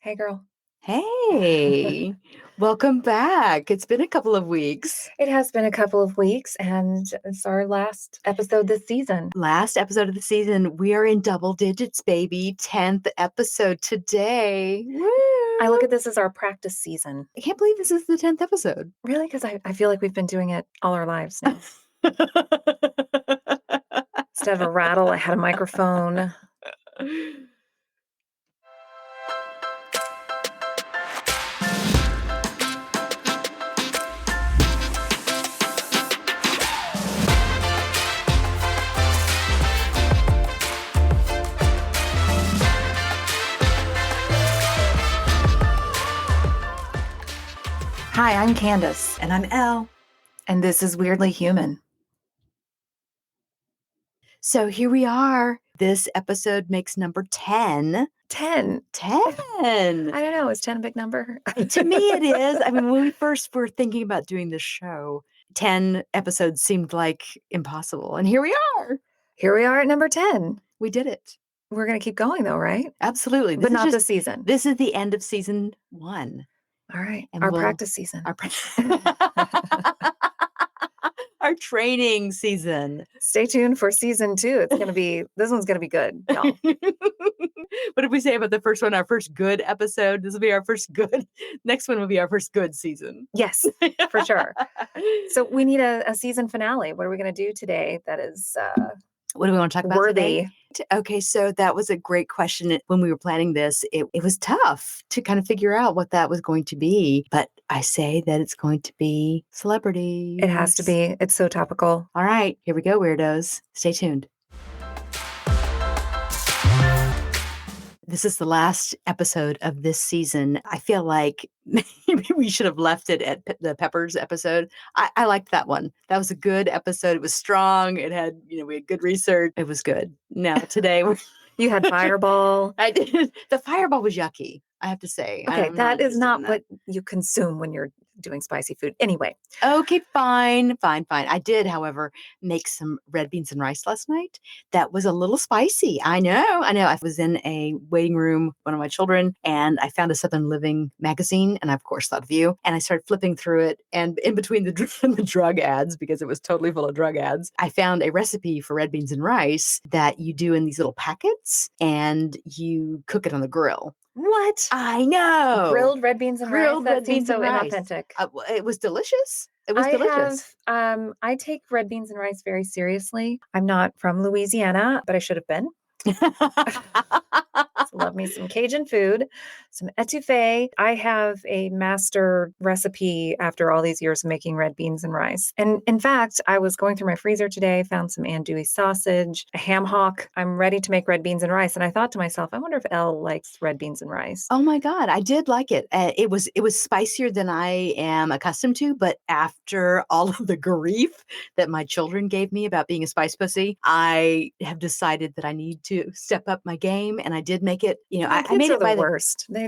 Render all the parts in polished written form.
Hey, girl. Hey, welcome back. It's been a couple of weeks. It has been a couple of weeks, and it's our last episode this season. Last episode of the season. We are in double digits, baby. 10th episode today. Woo! I look at this as our practice season. I can't believe this is the 10th episode. Really? Because I feel like we've been doing it all our lives now. Instead of a rattle, I had a microphone. Hi, I'm Candace. And I'm Elle. And this is Weirdly Human. So here we are. This episode makes number 10. 10. 10. I don't know. Is 10 a big number? To me, it is. I mean, when we first were thinking about doing this show, 10 episodes seemed like impossible. And here we are. Here we are at number 10. We did it. We're going to keep going, though, right? Absolutely. But not this season. This is the end of season 1. All right. And our practice season. Our training season. Stay tuned for season 2. It's going to be, this one's going to be good, y'all. What did we say about the first one? Our first good episode. This will be our first good. Next one will be our first good season. Yes, for sure. So we need a season finale. What are we going to do today that is what do we want to talk about worthy? Today? Okay, so that was a great question. When we were planning this, it was tough to kind of figure out what that was going to be. But I say that it's going to be celebrities. It has to be. It's so topical. All right, here we go, weirdos. Stay tuned. This is the last episode of this season. I feel like maybe we should have left it at the Peppers episode. I liked that one. That was a good episode. It was strong. It had, we had good research. It was good. Now today you had Fireball. I did. The Fireball was yucky, I have to say. Okay, that is not what you consume when you're doing spicy food. Anyway. Okay, fine. I did, however, make some red beans and rice last night. That was a little spicy. I know. I was in a waiting room with one of my children, and I found a Southern Living magazine, and I, of course, thought of you. And I started flipping through it, and in between the drug ads, because it was totally full of drug ads, I found a recipe for red beans and rice that you do in these little packets, and you cook it on the grill. What? I know. Grilled red beans and rice. That seems so inauthentic. It was delicious. It was delicious. I take red beans and rice very seriously. I'm not from Louisiana, but I should have been. Love me some Cajun food, some etouffee. I have a master recipe after all these years of making red beans and rice. And in fact, I was going through my freezer today, found some andouille sausage, a ham hock. I'm ready to make red beans and rice. And I thought to myself, I wonder if Elle likes red beans and rice. Oh my God, I did like it. It was spicier than I am accustomed to, but after all of the grief that my children gave me about being a spice pussy, I have decided that I need to step up my game, and I did make it. I made it by the worst. They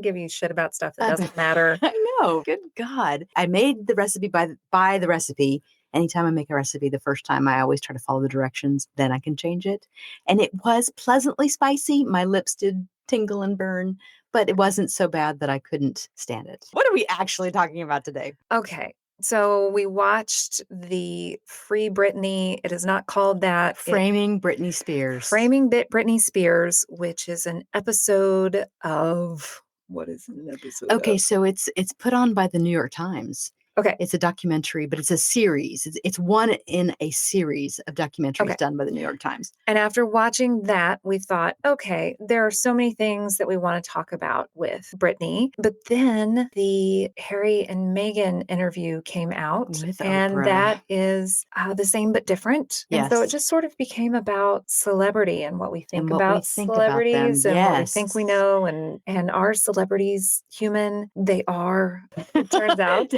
give you shit about stuff that doesn't matter. I know. Good God. I made the recipe by the recipe. Anytime I make a recipe, the first time I always try to follow the directions, then I can change it. And it was pleasantly spicy. My lips did tingle and burn, but it wasn't so bad that I couldn't stand it. What are we actually talking about today? Okay. So we watched the Free Britney. It is not called that. Framing Britney Spears. Framing Britney Spears, which is an episode of, what is an episode Okay, of? So it's put on by the New York Times. Okay. It's a documentary, but it's a series. It's one in a series of documentaries done by the New York Times. And after watching that, we thought, okay, there are so many things that we want to talk about with Britney. But then the Harry and Meghan interview came out, and that is the same but different. Yes. And so it just sort of became about celebrity and what we think and about celebrities and what we think we know. And are celebrities human? They are, it turns out.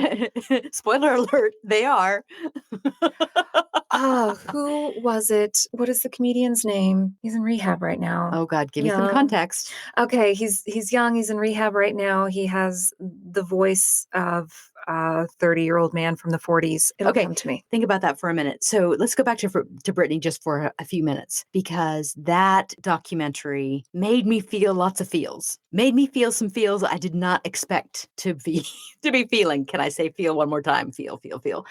Spoiler alert, they are. Who was it? What is the comedian's name? He's in rehab right now. Oh God, give me some context. Okay, he's young. He's in rehab right now. He has the voice of a 30-year-old man from the 40s. It'll Okay, come to me. think about that for a minute. So let's go back to Britney just for a few minutes, because that documentary made me feel lots of feels. Made me feel some feels I did not expect to be to be feeling. Can I say feel one more time? Feel, feel, feel.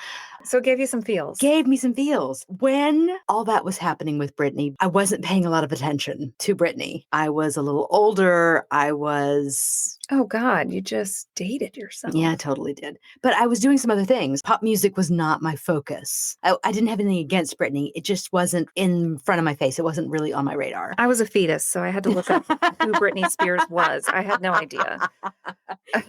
So it gave you some feels. Gave me some feels. When all that was happening with Britney, I wasn't paying a lot of attention to Britney. I was a little older. I was Oh God, you just dated yourself. Yeah, I totally did. But I was doing some other things. Pop music was not my focus. I didn't have anything against Britney. It just wasn't in front of my face. It wasn't really on my radar. I was a fetus, so I had to look up who Britney Spears was. I had no idea.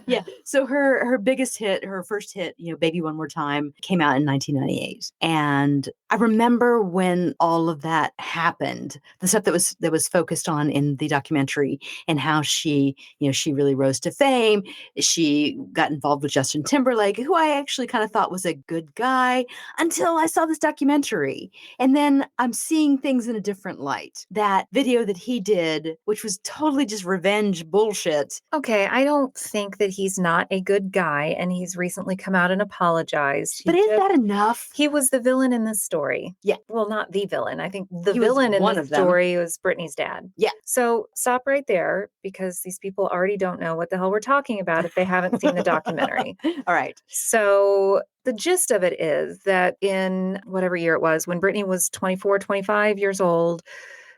Yeah. So her biggest hit, her first hit, Baby One More Time, came out in 1998. And I remember when all of that happened, the stuff that was focused on in the documentary, and how she really rose to fame. She got involved with Justin Timberlake, who I actually kind of thought was a good guy until I saw this documentary. And then I'm seeing things in a different light. That video that he did, which was totally just revenge bullshit. Okay, I don't think that he's not a good guy, and he's recently come out and apologized. But isn't that enough? He was the villain in this story. Yeah. Well, not the villain. I think the He was villain in one this of them. story was Britney's dad. Yeah. So stop right there, because these people already don't know what the hell we're talking about if they haven't seen the documentary. All right. So the gist of it is that in whatever year it was, when Britney was 24, 25 years old,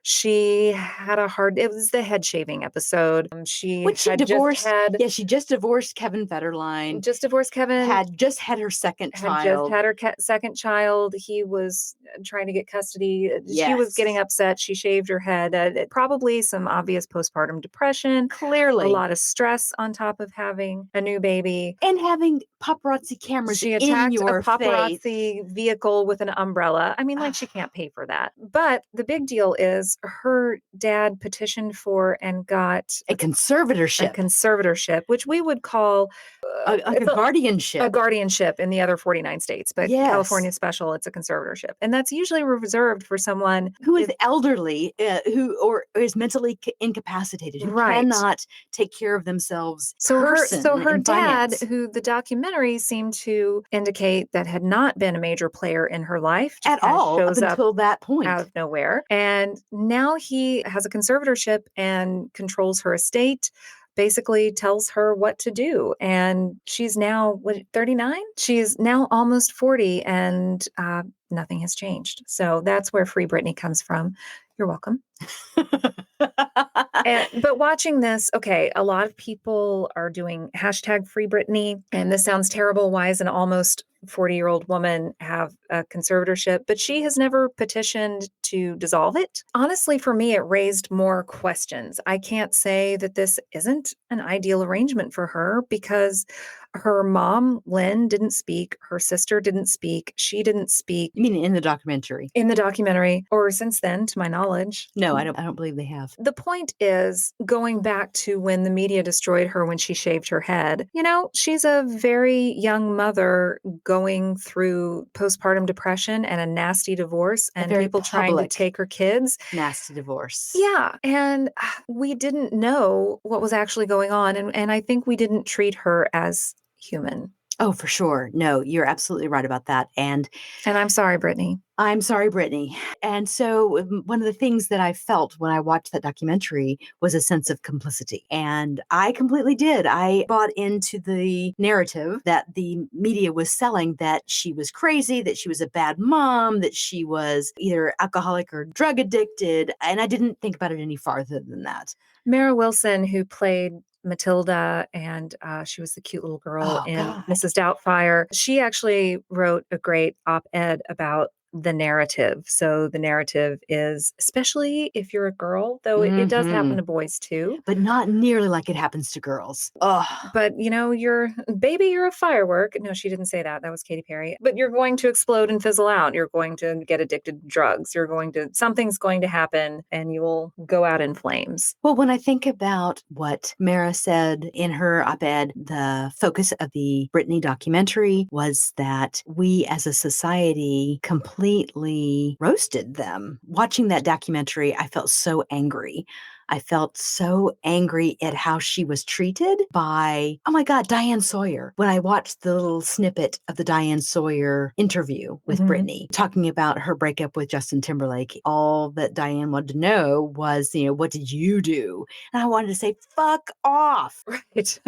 she had it was the head shaving episode. She divorced. She just divorced Kevin Federline. Just divorced Kevin. Had just had her second child. Just had her second child. He was trying to get custody. Yes. She was getting upset. She shaved her head. Probably some obvious postpartum depression. Clearly. A lot of stress on top of having a new baby. And having paparazzi cameras in your face. She attacked a paparazzi vehicle with an umbrella. I mean, she can't pay for that. But the big deal is her dad petitioned for and got a conservatorship. A conservatorship, which we would call a guardianship. A guardianship in the other 49 states. But yes. California special, it's a conservatorship. And that's usually reserved for someone who is elderly, who is mentally incapacitated, who right. cannot take care of themselves. So her dad, who the documentary seemed to indicate that had not been a major player in her life at all, shows up until that point, out of nowhere. And now he has a conservatorship and controls her estate, basically tells her what to do. And she's now 39? She's now almost 40, and nothing has changed. So that's where Free Britney comes from. You're welcome. But watching this, okay, a lot of people are doing hashtag Free Britney, and this sounds terrible. Why is an almost 40-year-old woman have a conservatorship? But she has never petitioned to dissolve it. Honestly, for me, it raised more questions. I can't say that this isn't an ideal arrangement for her, because her mom, Lynn, didn't speak. Her sister didn't speak. She didn't speak. You mean in the documentary? In the documentary, or since then, to my knowledge. No, I don't believe they have. The point is, going back to when the media destroyed her when she shaved her head, she's a very young mother going through postpartum depression and a nasty divorce, and people trying to take her kids. Nasty divorce. Yeah. And we didn't know what was actually going on. And I think we didn't treat her as human. Oh, for sure. No, you're absolutely right about that. And I'm sorry, Britney. I'm sorry, Britney. And so one of the things that I felt when I watched that documentary was a sense of complicity. And I completely did. I bought into the narrative that the media was selling, that she was crazy, that she was a bad mom, that she was either alcoholic or drug addicted. And I didn't think about it any farther than that. Mara Wilson, who played Matilda, and she was the cute little girl in Mrs. Doubtfire. She actually wrote a great op-ed about the narrative. So the narrative is, especially if you're a girl, though it does happen to boys too. But not nearly like it happens to girls. Oh. But you're a firework. No, she didn't say that. That was Katy Perry. But you're going to explode and fizzle out. You're going to get addicted to drugs. Something's going to happen, and you will go out in flames. Well, when I think about what Mara said in her op-ed, the focus of the Britney documentary was that we as a society completely roasted them. Watching that documentary, I felt so angry. I felt so angry at how she was treated by, oh my God, Diane Sawyer. When I watched the little snippet of the Diane Sawyer interview with Britney, talking about her breakup with Justin Timberlake, all that Diane wanted to know was, what did you do? And I wanted to say, fuck off. Right.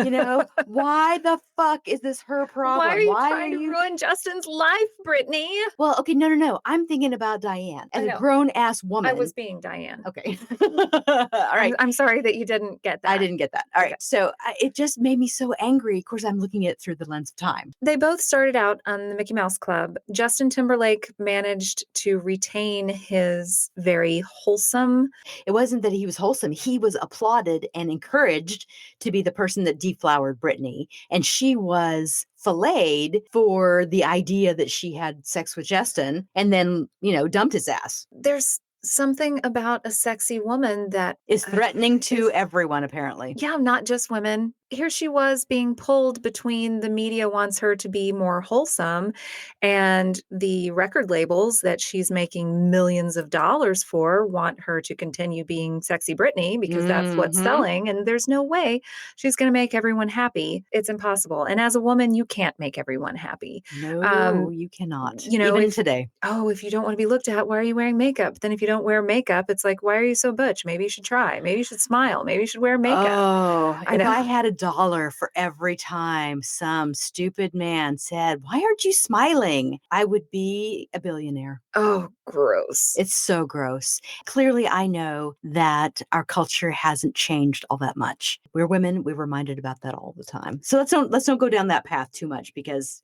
Why the fuck is this her problem? Why are you trying to ruin Justin's life, Britney? Well, okay, no. I'm thinking about Diane as a grown-ass woman. I was being Diane. Okay. All right. I'm sorry that you didn't get that. I didn't get that. All right. So it just made me so angry. Of course, I'm looking at it through the lens of time. They both started out on the Mickey Mouse Club. Justin Timberlake managed to retain his very wholesome. It wasn't that he was wholesome. He was applauded and encouraged to be the person that deflowered Britney. And she was filleted for the idea that she had sex with Justin and then, dumped his ass. There's something about a sexy woman that is threatening to everyone, apparently. Yeah, not just women. Here she was being pulled between the media wants her to be more wholesome and the record labels that she's making millions of dollars for want her to continue being sexy Britney because that's what's selling. And there's no way she's going to make everyone happy. It's impossible. And as a woman, you can't make everyone happy. No, you cannot. Even today. Oh, if you don't want to be looked at, why are you wearing makeup? Then if you don't wear makeup, it's like, why are you so butch? Maybe you should try. Maybe you should smile. Maybe you should wear makeup. Oh, if I had $1 for every time some stupid man said, why aren't you smiling? I would be a billionaire. Oh, gross. It's so gross. Clearly, I know that our culture hasn't changed all that much. We're women. We're reminded about that all the time. So let's don't go down that path too much because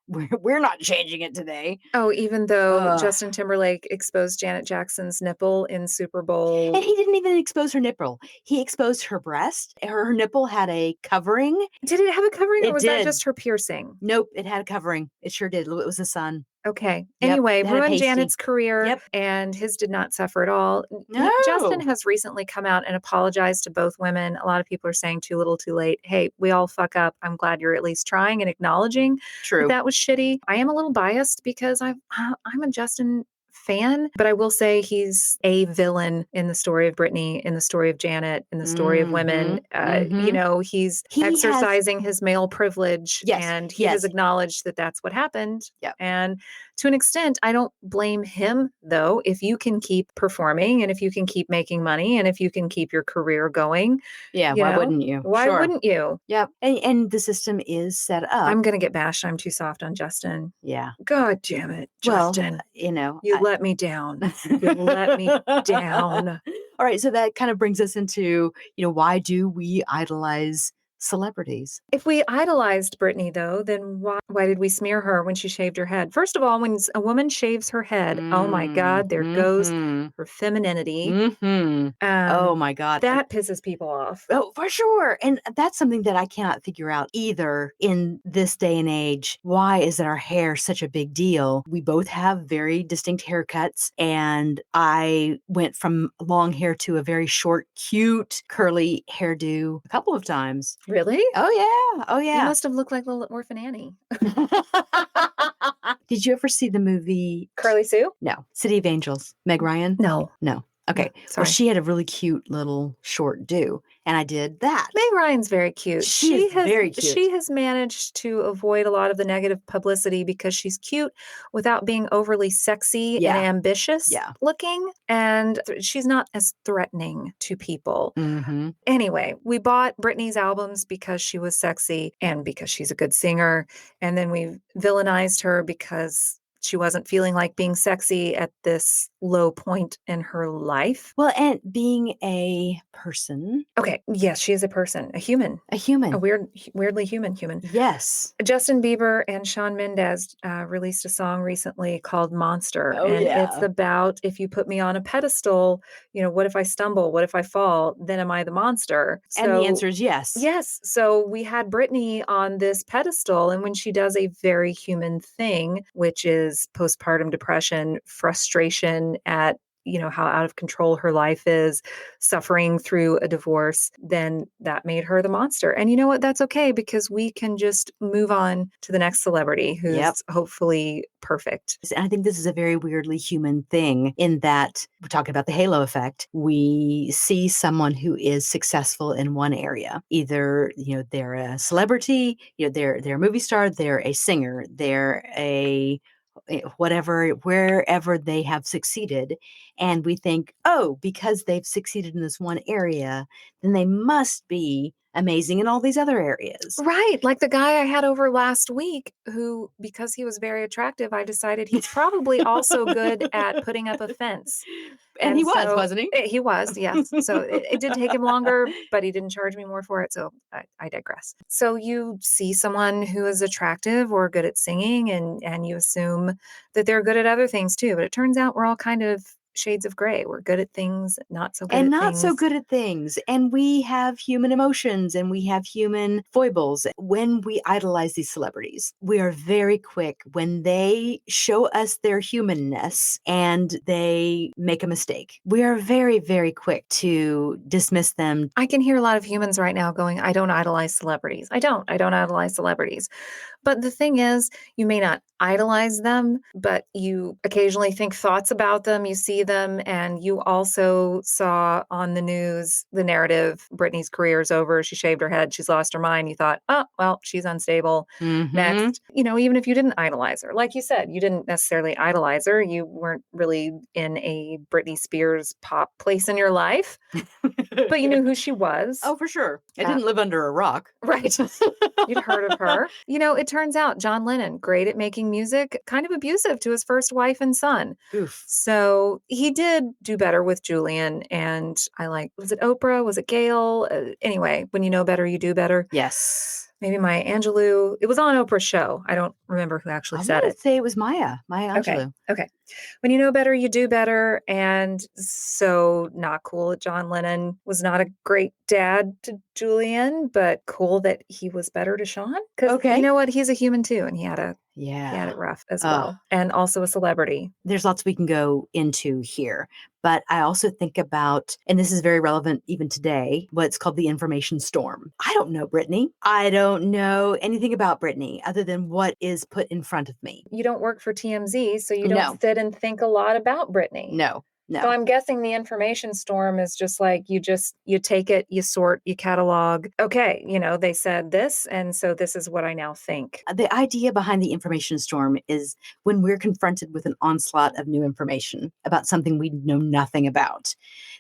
we're not changing it today. Oh, even though Justin Timberlake exposed Janet Jackson's nipple in Super Bowl. And he didn't even expose her nipple. He exposed her breast. Her nipple had a covering. Did it have a covering or was that just her piercing? Nope, it had a covering. It sure did. It was the sun. Okay. Yep, anyway, it had a ruined pasty. Janet's career Yep. and his did not suffer at all. No. Justin has recently come out and apologized to both women. A lot of people are saying too little too late. Hey, we all fuck up. I'm glad you're at least trying and acknowledging that was shitty. I am a little biased because I'm a Justin fan, but I will say he's a villain in the story of Britney, in the story of Janet, in the story of women. He's exercising his male privilege and he has acknowledged that that's what happened. Yep. And to an extent, I don't blame him, though. If you can keep performing and if you can keep making money and if you can keep your career going. Yeah, why wouldn't you? Why wouldn't you? Yep. And the system is set up. I'm going to get bashed. I'm too soft on Justin. Yeah. God damn it, Justin. Well, you let me down. You let me down. All right. So that kind of brings us into, why do we idolize celebrities? If we idolized Britney, though, then why did we smear her when she shaved her head? First of all, when a woman shaves her head, oh my God, there goes her femininity. Oh my God. That pisses people off. Oh, for sure. And that's something that I cannot figure out either in this day and age. Why is that our hair such a big deal? We both have very distinct haircuts, and I went from long hair to a very short, cute, curly hairdo a couple of times. Really? Oh, yeah. You must have looked like Little Orphan Annie. Did you ever see the movie Curly Sue? No. City of Angels. Meg Ryan? No. Okay. Sorry. Well, she had a really cute little short do, and I did that. Meg Ryan's very cute. She is very cute. She has managed to avoid a lot of the negative publicity because she's cute without being overly sexy and ambitious looking. And she's not as threatening to people. Anyway, we bought Britney's albums because she was sexy and because she's a good singer. And then we villainized her because she wasn't feeling like being sexy at this low point in her life. Well, and being a person. Okay. Yes, she is a person, a human. A human. A weirdly human. Yes. Justin Bieber and Shawn Mendes released a song recently called Monster. It's about, if you put me on a pedestal, what if I stumble? What if I fall? Then am I the monster? And the answer is yes. Yes. So we had Britney on this pedestal, and when she does a very human thing, which is postpartum depression, frustration at how out of control her life is, suffering through a divorce, then that made her the monster. And you know what? That's okay, because we can just move on to the next celebrity Yep. who's hopefully perfect. And I think this is a very weirdly human thing in that we're talking about the halo effect. We see someone who is successful in one area. Either, they're a celebrity, they're a movie star, they're a singer, they're a whatever, wherever they have succeeded. And we think, oh, because they've succeeded in this one area, then they must be amazing in all these other areas. Right. Like the guy I had over last week who, because he was very attractive, I decided he's probably also good at putting up a fence. And he was, so wasn't he? He was, yes. So it did take him longer, but he didn't charge me more for it. So I digress. So you see someone who is attractive or good at singing, and you assume that they're good at other things too. But it turns out we're all kind of shades of gray. We're good at things, not so good And at not things. so good at things. And we have human emotions and we have human foibles. When we idolize these celebrities, we are very quick when they show us their humanness and they make a mistake. We are very, very quick to dismiss them. I can hear a lot of humans right now going, I don't idolize celebrities. I don't idolize celebrities. But the thing is, you may not idolize them, but you occasionally think thoughts about them. You see them, and you also saw on the news the narrative, Britney's career is over. She shaved her head. She's lost her mind. You thought, oh, well, she's unstable. Next. Even if you didn't idolize her, like you said, you didn't necessarily idolize her. You weren't really in a Britney Spears pop place in your life, but you knew who she was. Oh, for sure. I didn't live under a rock. Right. You'd heard of her. It turns out John Lennon, great at making music, kind of abusive to his first wife and son. Oof. So he did do better with Julian. And was it Oprah? Was it Gail? Anyway, when you know better, you do better. Yes. Maybe Maya Angelou. It was on Oprah's show. I don't remember who actually said it. I would say it was Maya Angelou. Okay. When you know better, you do better. And so not cool that John Lennon was not a great dad to Julian, but cool that he was better to Sean. Because you know what? He's a human too. And he had it rough as well. And also a celebrity. There's lots we can go into here. But I also think about, and this is very relevant even today, what's called the information storm. I don't know Britney. I don't know anything about Britney other than what is put in front of me. You don't work for TMZ, so you don't sit and think a lot about Britney. No. So I'm guessing the information storm is just like you take it, you sort, you catalog. Okay, they said this, and so this is what I now think. The idea behind the information storm is when we're confronted with an onslaught of new information about something we know nothing about,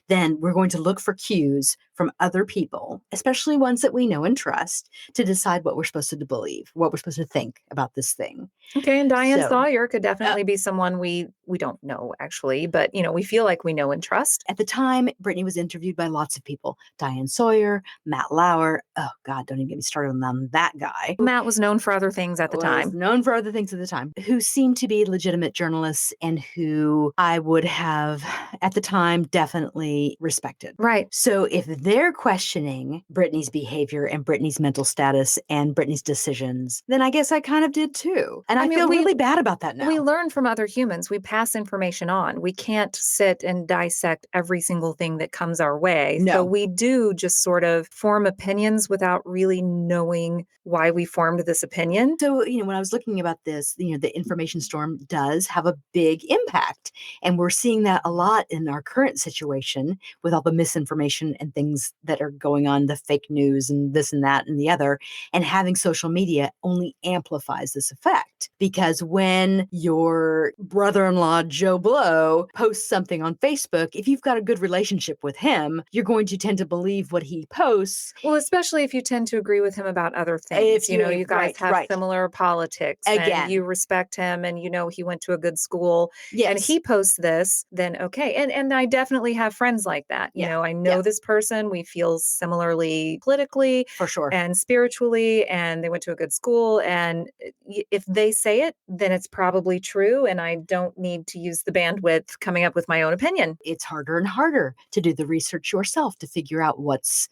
then we're going to look for cues from other people, especially ones that we know and trust, to decide what we're supposed to believe, what we're supposed to think about this thing. Okay, and Diane Sawyer could definitely be someone we don't know actually, but we feel like we know and trust. At the time, Britney was interviewed by lots of people. Diane Sawyer, Matt Lauer. Oh God, don't even get me started on that guy. Matt was known for other things at the time. Who seemed to be legitimate journalists and who I would have at the time definitely respected. Right. So if they're questioning Britney's behavior and Britney's mental status and Britney's decisions, then I guess I kind of did too. And I feel really bad about that now. We learn from other humans. We pass information on. We can't sit and dissect every single thing that comes our way. No. So we do just sort of form opinions without really knowing why we formed this opinion. So, when I was looking about this, the information storm does have a big impact. And we're seeing that a lot in our current situation with all the misinformation and things that are going on, the fake news and this and that and the other. And having social media only amplifies this effect. Because when your brother-in-law, Joe Blow, posts something on Facebook, if you've got a good relationship with him, you're going to tend to believe what he posts. Well, especially if you tend to agree with him about other things. If you guys have similar politics. Again. And you respect him and he went to a good school. Yes. And he posts this, then okay. And I definitely have friends like that. I know this person. We feel similarly politically. For sure. And spiritually. And they went to a good school. And if they they say it, then it's probably true. And I don't need to use the bandwidth coming up with my own opinion. It's harder and harder to do the research yourself to figure out what's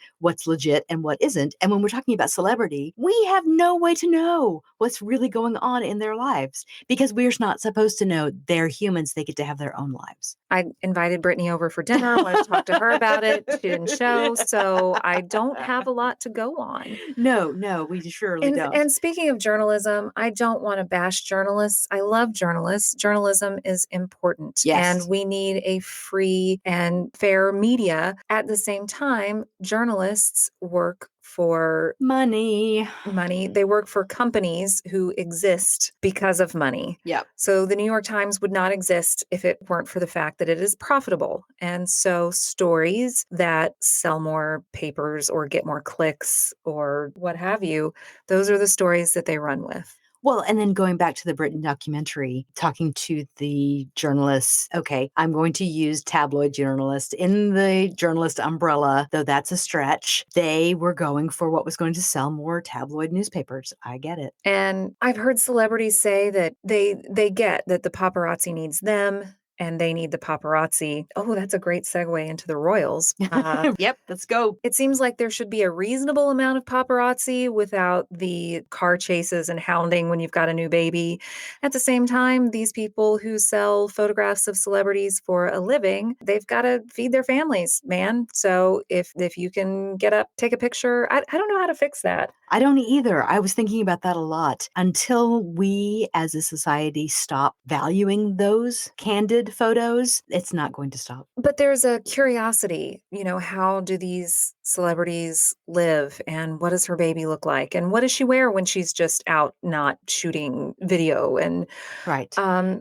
legit and what isn't. And when we're talking about celebrity, we have no way to know what's really going on in their lives because we're not supposed to know. They're humans. They get to have their own lives. I invited Britney over for dinner, wanted to talk to her about it. She didn't show, so I don't have a lot to go on. No, we surely don't. And speaking of journalism, I don't want to bash journalists. I love journalists. Journalism is important. Yes. And we need a free and fair media. At the same time, journalists work for money. They work for companies who exist because of money. Yep. So the New York Times would not exist if it weren't for the fact that it is profitable. And so stories that sell more papers or get more clicks or what have you, those are the stories that they run with. Well, and then going back to the Britney documentary, talking to the journalists, okay, I'm going to use tabloid journalists in the journalist umbrella, though that's a stretch. They were going for what was going to sell more tabloid newspapers. I get it. And I've heard celebrities say that they get that the paparazzi needs them and they need the paparazzi. Oh, that's a great segue into the royals. Yep, let's go. It seems like there should be a reasonable amount of paparazzi without the car chases and hounding when you've got a new baby. At the same time, these people who sell photographs of celebrities for a living, they've got to feed their families, man. So if you can get up, take a picture, I don't know how to fix that. I don't either. I was thinking about that a lot. Until we as a society stop valuing those candid photos, it's not going to stop. But there's a curiosity, how do these celebrities live and what does her baby look like? And what does she wear when she's just out not shooting video? And right.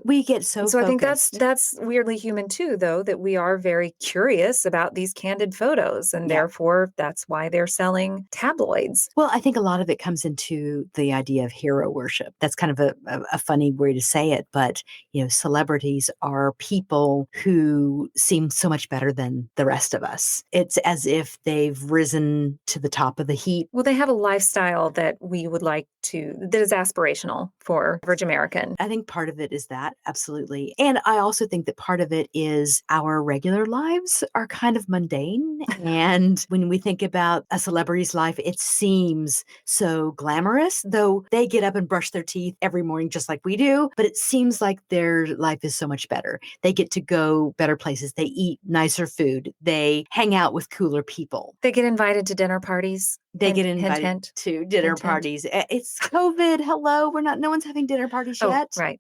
We get so focused. I think that's weirdly human too, though, that we are very curious about these candid photos. And therefore, that's why they're selling tabloids. Well, I think a lot of it comes into the idea of hero worship. That's kind of a funny way to say it, but celebrities are people who seem so much better than the rest of us. It's as if they've risen to the top of the heap. Well, they have a lifestyle that we would like that is aspirational for average American. I think part of it is that, absolutely. And I also think that part of it is our regular lives are kind of mundane. And when we think about a celebrity's life, it seems so glamorous, though they get up and brush their teeth every morning just like we do. But it seems like their life is so much better. They get to go better places. They eat nicer food. They hang out with cooler people. They get invited to dinner parties. They get invited to dinner parties. It's COVID. Hello. No one's having dinner parties yet. Right.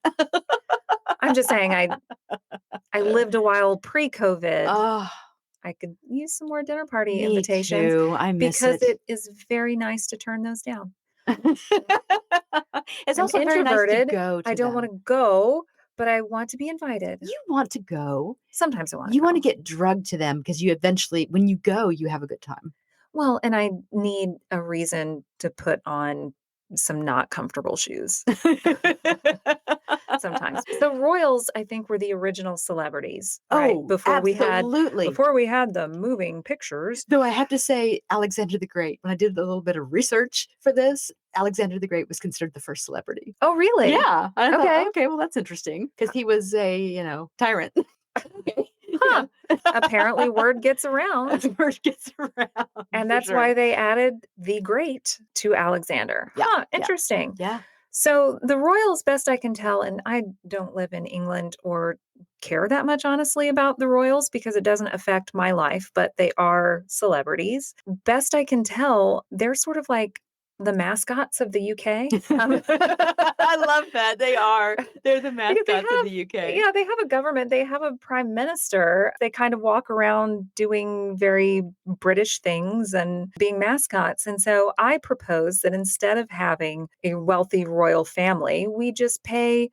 I'm just saying I lived a while pre-COVID. Oh, I could use some more dinner party invitations. Too. I miss because it is very nice to turn those down. It's also very nice to go to I don't want to go, but I want to be invited. You want to go. Sometimes I want to You want to get drugged to them because you eventually, when you go, you have a good time. Well, and I need a reason to put on some not comfortable shoes. Sometimes. The royals, I think, were the original celebrities. Right? Oh, absolutely. Before we had the moving pictures. Though I have to say, Alexander the Great, when I did a little bit of research for this, Alexander the Great was considered the first celebrity. Oh, really? Yeah. Okay, well, that's interesting because he was a, tyrant. Okay. Huh. Apparently word gets around. Word gets around. And that's why they added the Great to Alexander. Yeah. Huh, interesting. Yeah. So the royals, best I can tell, and I don't live in England or care that much, honestly, about the royals because it doesn't affect my life, but they are celebrities. Best I can tell, they're sort of like the mascots of the UK. I love that. They are. They're the mascots of the UK. Yeah, they have a government. They have a prime minister. They kind of walk around doing very British things and being mascots. And so I propose that instead of having a wealthy royal family, we just pay,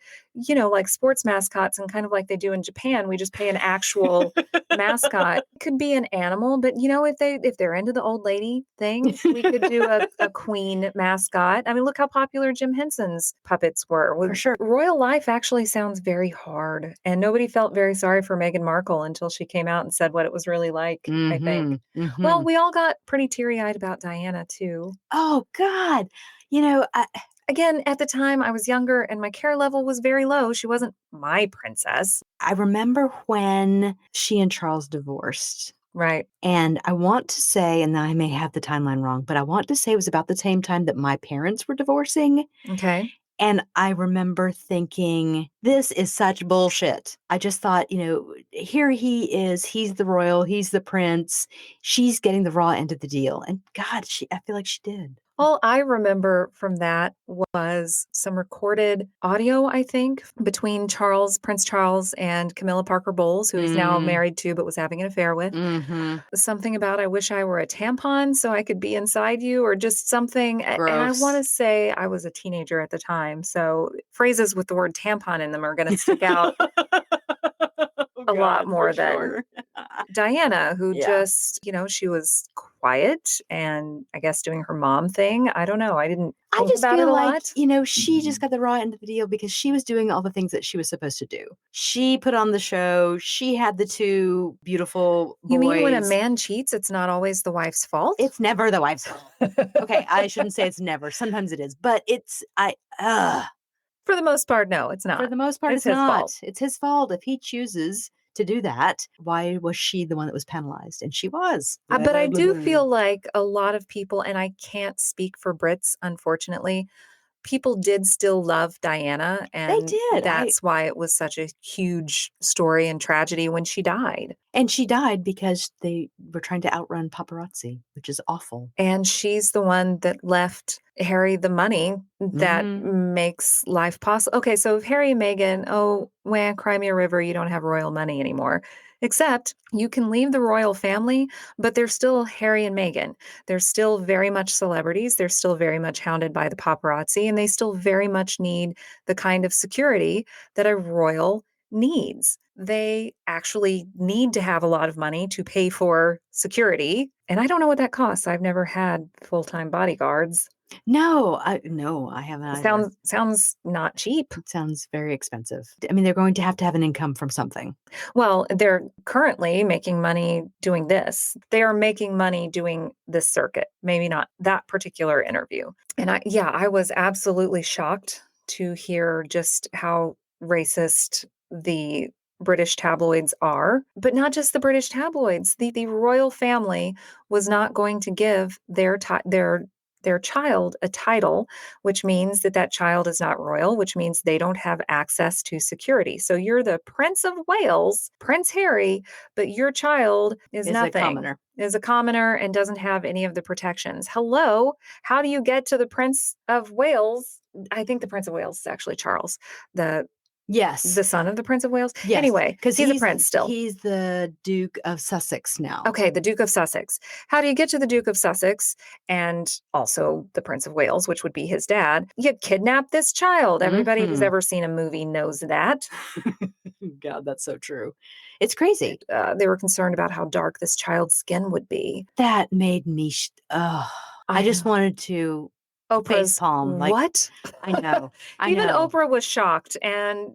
like sports mascots and kind of like they do in Japan, we just pay an actual mascot. It could be an animal, but if they're into the old lady thing, we could do a queen mascot. I mean, look how popular Jim Henson's puppets were. For sure. Royal life actually sounds very hard. And nobody felt very sorry for Meghan Markle until she came out and said what it was really like, I think. Mm-hmm. Well, we all got pretty teary-eyed about Diana, too. Oh, God. again, at the time I was younger and my care level was very low. She wasn't my princess. I remember when she and Charles divorced. Right. And I want to say, and I may have the timeline wrong, but I want to say it was about the same time that my parents were divorcing. Okay. And I remember thinking, this is such bullshit. I just thought, here he is. He's the royal. He's the prince. She's getting the raw end of the deal. And God, I feel like she did. All I remember from that was some recorded audio, I think, between Prince Charles and Camilla Parker Bowles, who he's now married to but was having an affair with. Mm-hmm. Something about, I wish I were a tampon so I could be inside you, or just something. Gross. And I want to say I was a teenager at the time. So phrases with the word tampon in them are going to stick out a lot more than Diana, who just, she was quiet and I guess doing her mom thing. I don't know. I didn't I think just about it feel a like, lot. she just got the raw end of the deal because she was doing all the things that she was supposed to do. She put on the show. She had the two beautiful boys. You mean when a man cheats, it's not always the wife's fault? It's never the wife's fault. Okay, I shouldn't say it's never. Sometimes it is, but For the most part, no, it's not. For the most part, It's it's his not. fault. It's his fault if he chooses to do that. Why was she the one that was penalized? And she was. But I do feel like a lot of people, and I can't speak for Brits, unfortunately, people did still love Diana, and did. that's why it was such a huge story and tragedy when she died. And she died because they were trying to outrun paparazzi, which is awful. And she's the one that left Harry the money that makes life possible. Okay, so if Harry and Meghan, cry me a river, you don't have royal money anymore. Except you can leave the royal family, but they're still Harry and Meghan. They're still very much celebrities. They're still very much hounded by the paparazzi, and they still very much need the kind of security that a royal needs. They actually need to have a lot of money to pay for security. And I don't know what that costs. I've never had full-time bodyguards. No, I haven't either. Sounds not cheap. It sounds very expensive. I mean, they're going to have an income from something. Well, they're currently making money doing this. They are making money doing this circuit, maybe not that particular interview. And I was absolutely shocked to hear just how racist the British tabloids are, but not just the British tabloids. The royal family was not going to give their child a title, which means that child is not royal, which means they don't have access to security. So you're the Prince of Wales, Prince Harry, but your child is nothing. Is a commoner and doesn't have any of the protections. Hello, how do you get to the Prince of Wales? I think the Prince of Wales is actually Charles, Yes. the son of the Prince of Wales. Yes. Anyway, because he's a prince still. He's the Duke of Sussex now. Okay, the Duke of Sussex. How do you get to the Duke of Sussex and also the Prince of Wales, which would be his dad? You kidnap this child. Everybody who's ever seen a movie knows that. God, that's so true. It's crazy. They were concerned about how dark this child's skin would be. That made me, I just wanted to Oprah's facepalm. What? I know. Even Oprah was shocked. And,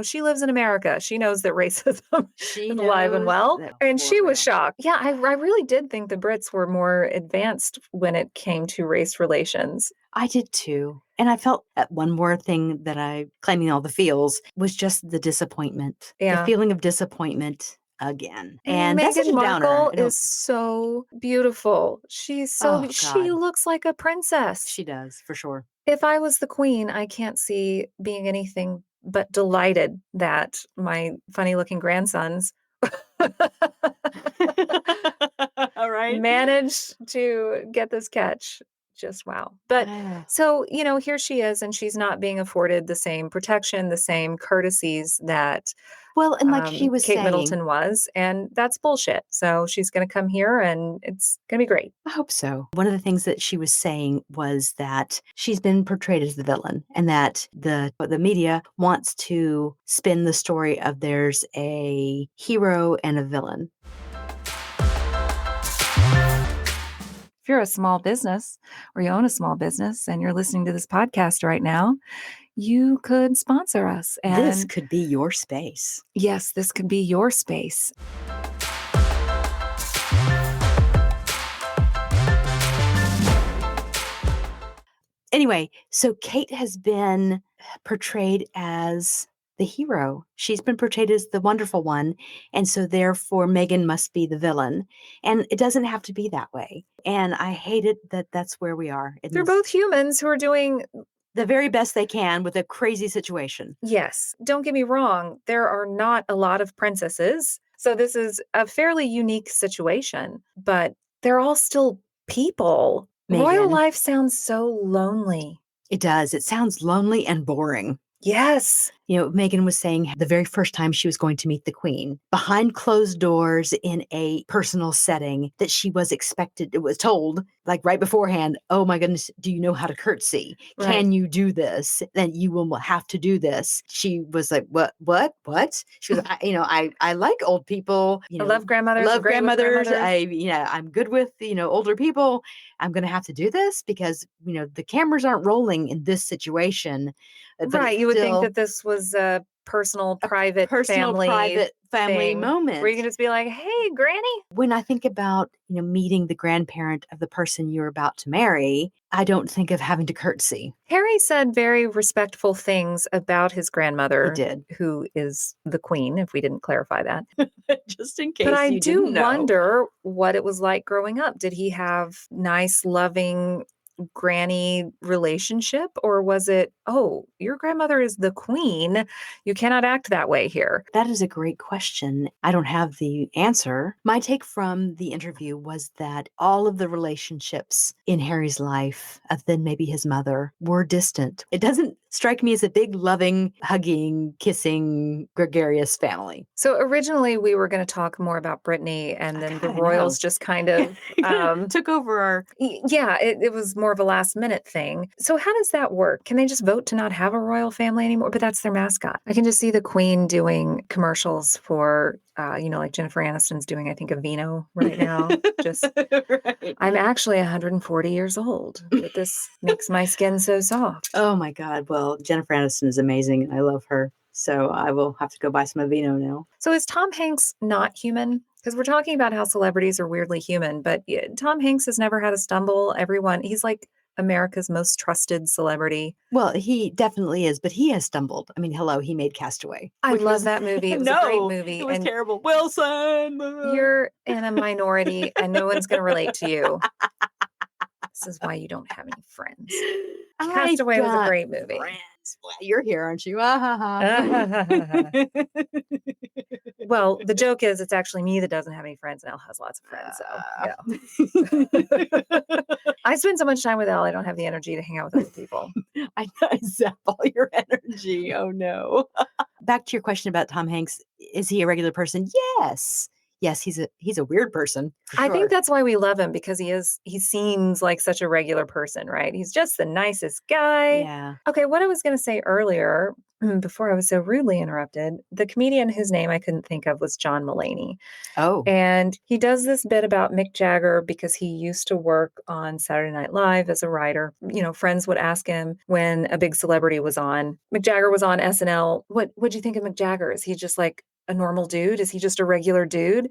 she lives in America. She knows that racism is alive and well. And she was shocked. Yeah, I really did think the Brits were more advanced when it came to race relations. I did too. And I felt that one more thing that I, claiming all the feels, was just the disappointment. Yeah. The feeling of disappointment again. And Meghan that's such a downer. Markle is so beautiful. She's so, she looks like a princess. She does, for sure. If I was the queen, I can't see being anything but delighted that my funny looking grandsons All right. managed to get this catch. Just wow. But so, here she is, and she's not being afforded the same protection, the same courtesies that and like she was Kate saying, Middleton was, and that's bullshit. So she's going to come here and it's going to be great. I hope so. One of the things that she was saying was that she's been portrayed as the villain, and that the media wants to spin the story of there's a hero and a villain. If you're a small business or you own a small business and you're listening to this podcast right now, you could sponsor us. And this could be your space. Yes, this could be your space. Anyway, so Kate has been portrayed as the hero. She's been portrayed as the wonderful one. And so therefore Megan must be the villain. And it doesn't have to be that way. And I hate it that that's where we are. They're both humans who are doing the very best they can with a crazy situation. Yes. Don't get me wrong. There are not a lot of princesses. So this is a fairly unique situation, but they're all still people. Megan. Royal life sounds so lonely. It does. It sounds lonely and boring. Yes. You know, Megan was saying the very first time she was going to meet the queen, behind closed doors in a personal setting, that she was expected, it was told, like right beforehand, oh my goodness, do you know how to curtsy? Right. Can you do this? Then you will have to do this. She was like, what? She goes, I like old people. I love grandmothers. I'm good with, older people. I'm going to have to do this because, the cameras aren't rolling in this situation. Right. You would think that this was a personal, private family thing, moment where you can just be like, hey, Granny. When I think about, meeting the grandparent of the person you're about to marry, I don't think of having to curtsy. Harry said very respectful things about his grandmother, He did. Who is the queen, if we didn't clarify that. Just in case. But I you do didn't know. wonder what it was like growing up. Did he have nice, loving granny relationship, or was it, oh, your grandmother is the queen, you cannot act that way here? That is a great question. I don't have the answer. My take from the interview was that all of the relationships in Harry's life, other than maybe his mother, were distant. It doesn't strike me as a big, loving, hugging, kissing, gregarious family. So originally we were going to talk more about Britney, and then the royals just kind of took over our... Yeah, it was more of a last minute thing. So how does that work? Can they just vote to not have a royal family anymore? But that's their mascot. I can just see the queen doing commercials for, like Jennifer Aniston's doing, I think, a vino right now. Just, right. I'm actually 140 years old, but this makes my skin so soft. Oh my God. Well, Jennifer Aniston is amazing. I love her. So I will have to go buy some Aveeno now. So is Tom Hanks not human? Because we're talking about how celebrities are weirdly human, but Tom Hanks has never had a stumble. He's like America's most trusted celebrity. Well, he definitely is, but he has stumbled. I mean, hello, he made Castaway. I love that movie. It was a great movie. It was terrible. Wilson! You're in a minority and no one's going to relate to you. This is why you don't have any friends. Castaway was a great movie. Friends. Well, you're here, aren't you? Well, the joke is it's actually me that doesn't have any friends, and Elle has lots of friends. So, yeah. I spend so much time with Elle, I don't have the energy to hang out with other people. I zap all your energy. Oh, no. Back to your question about Tom Hanks. Is he a regular person? Yes. Yes, he's a weird person. For sure. I think that's why we love him, because he seems like such a regular person, right? He's just the nicest guy. Yeah. Okay, what I was going to say earlier, before I was so rudely interrupted, the comedian whose name I couldn't think of was John Mulaney. Oh. And he does this bit about Mick Jagger because he used to work on Saturday Night Live as a writer. Friends would ask him when a big celebrity was on. Mick Jagger was on SNL. What'd you think of Mick Jagger? Is he just like a normal dude? Is he just a regular dude?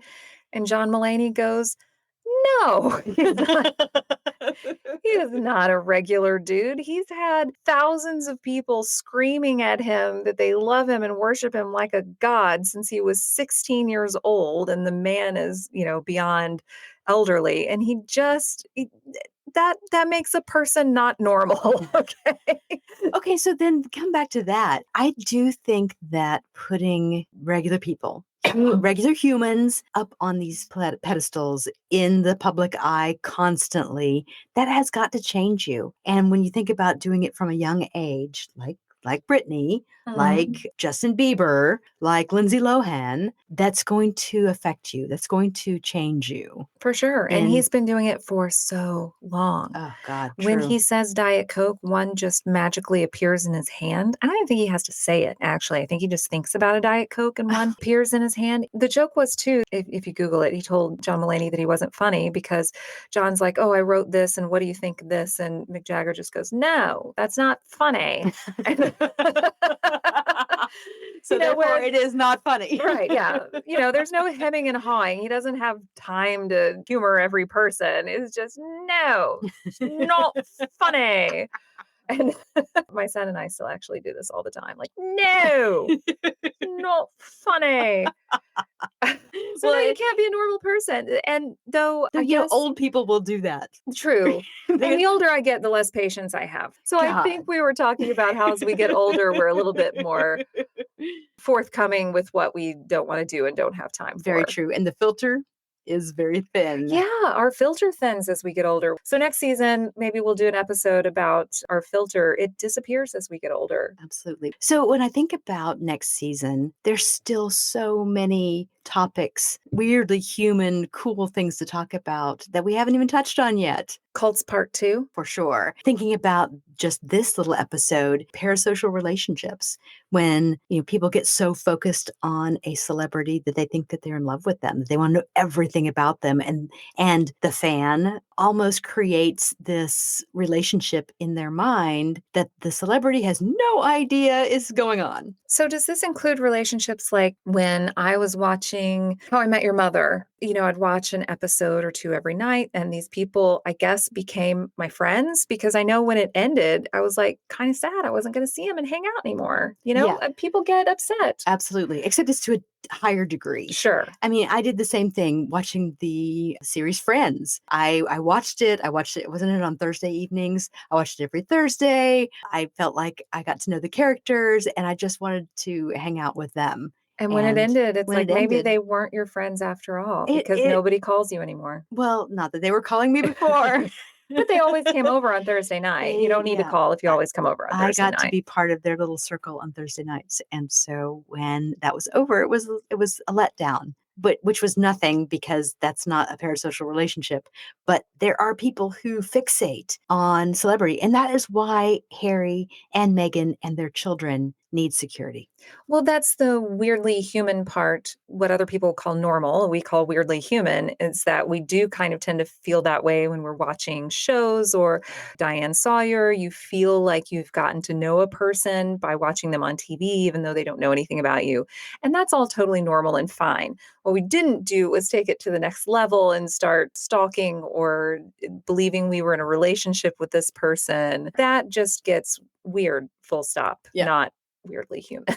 And John Mulaney goes, no, he is not a regular dude. He's had thousands of people screaming at him that they love him and worship him like a god since he was 16 years old. And the man is, beyond elderly. And that makes a person not normal. Okay. Okay. So then come back to that. I do think that putting regular people, regular humans up on these pedestals in the public eye constantly, that has got to change you. And when you think about doing it from a young age, like Britney, like Justin Bieber, like Lindsay Lohan, that's going to affect you. That's going to change you. For sure. And he's been doing it for so long. Oh, God. True. When he says Diet Coke, one just magically appears in his hand. I don't even think he has to say it, actually. I think he just thinks about a Diet Coke and one appears in his hand. The joke was, too, if you Google it, he told John Mulaney that he wasn't funny because John's like, oh, I wrote this, and what do you think of this? And Mick Jagger just goes, no, that's not funny. So therefore it is not funny. Right, yeah. There's no hemming and hawing. He doesn't have time to humor every person. It's just, no, it's not funny. And my son and I still actually do this all the time. Like, no, not funny. So no, you can't be a normal person. And though I guess old people will do that. true. And the older I get, the less patience I have. So I think we were talking about how as we get older, we're a little bit more forthcoming with what we don't want to do and don't have time for. Very true. And the filter is very thin. Yeah, our filter thins as we get older. So next season, maybe we'll do an episode about our filter. It disappears as we get older. Absolutely. So when I think about next season, there's still so many topics, weirdly human, cool things to talk about that we haven't even touched on yet. Cults Part 2. For sure. Thinking about just this little episode, parasocial relationships, when people get so focused on a celebrity that they think that they're in love with them, that they want to know everything about them. And the fan almost creates this relationship in their mind that the celebrity has no idea is going on. So does this include relationships like when I was watching How I Met Your Mother? I'd watch an episode or two every night, and these people, I guess, became my friends because I know when it ended, I was like kind of sad. I wasn't going to see them and hang out anymore. People get upset. Absolutely. Except it's to a higher degree. Sure. I mean, I did the same thing watching the series Friends. I watched it. Wasn't it on Thursday evenings? I watched it every Thursday. I felt like I got to know the characters and I just wanted to hang out with them. And when it ended, it's like maybe they weren't your friends after all because nobody calls you anymore. Well, not that they were calling me before. But they always came over on Thursday night. You don't need to call if you always come over on Thursday night. I got to be part of their little circle on Thursday nights. And so when that was over, it was a letdown. But which was nothing because that's not a parasocial relationship. But there are people who fixate on celebrity. And that is why Harry and Meghan and their children need security. Well, that's the weirdly human part. What other people call normal, we call weirdly human, is that we do kind of tend to feel that way when we're watching shows or Diane Sawyer. You feel like you've gotten to know a person by watching them on TV, even though they don't know anything about you. And that's all totally normal and fine. What we didn't do was take it to the next level and start stalking or believing we were in a relationship with this person. That just gets weird, full stop, not weirdly human.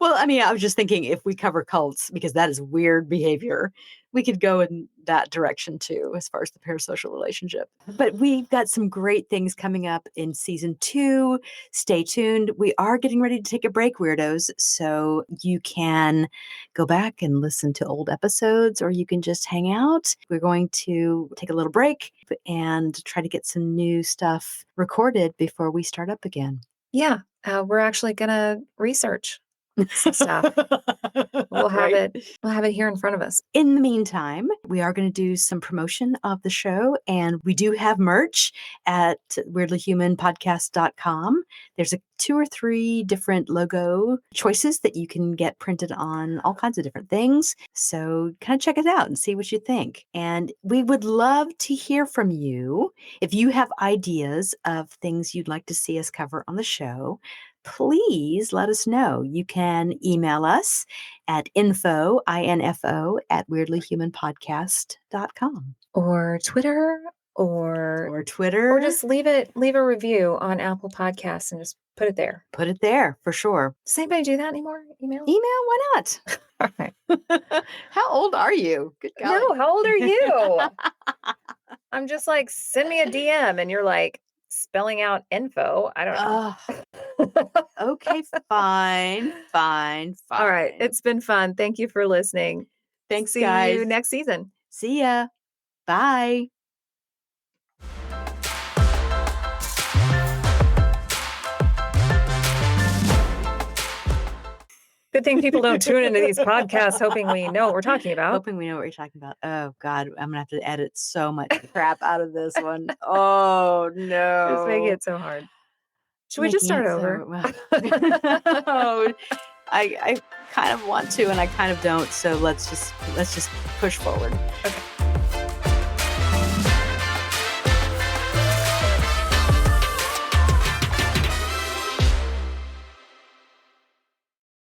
Well, I mean, I was just thinking if we cover cults, because that is weird behavior, we could go in that direction too, as far as the parasocial relationship. But we've got some great things coming up in season 2. Stay tuned. We are getting ready to take a break, weirdos. So you can go back and listen to old episodes, or you can just hang out. We're going to take a little break and try to get some new stuff recorded before we start up again. Yeah. We're actually going to research some stuff. We'll have it here in front of us. In the meantime, we are going to do some promotion of the show, and we do have merch at weirdlyhumanpodcast.com. There's 2 or 3 different logo choices that you can get printed on all kinds of different things. So kind of check it out and see what you think. And we would love to hear from you. If you have ideas of things you'd like to see us cover on the show, please let us know. You can email us at info at weirdlyhumanpodcast.com. Or Twitter or Twitter. Or just leave a review on Apple Podcasts and just put it there. Put it there for sure. Does anybody do that anymore? Email? Why not? All right. How old are you? Good God. No, how old are you? I'm just like, send me a DM and you're like spelling out info. I don't know. Okay, fine. All right. It's been fun. Thank you for listening. Thanks, See guys. you next season. See ya. Bye. Good thing people don't tune into these podcasts hoping we know what we're talking about. Hoping we know what you're talking about. Oh, God. I'm going to have to edit so much crap out of this one. Oh, no. Just making it so hard. Should we just start over? Oh, I kind of want to, and I kind of don't. So let's just push forward. Okay.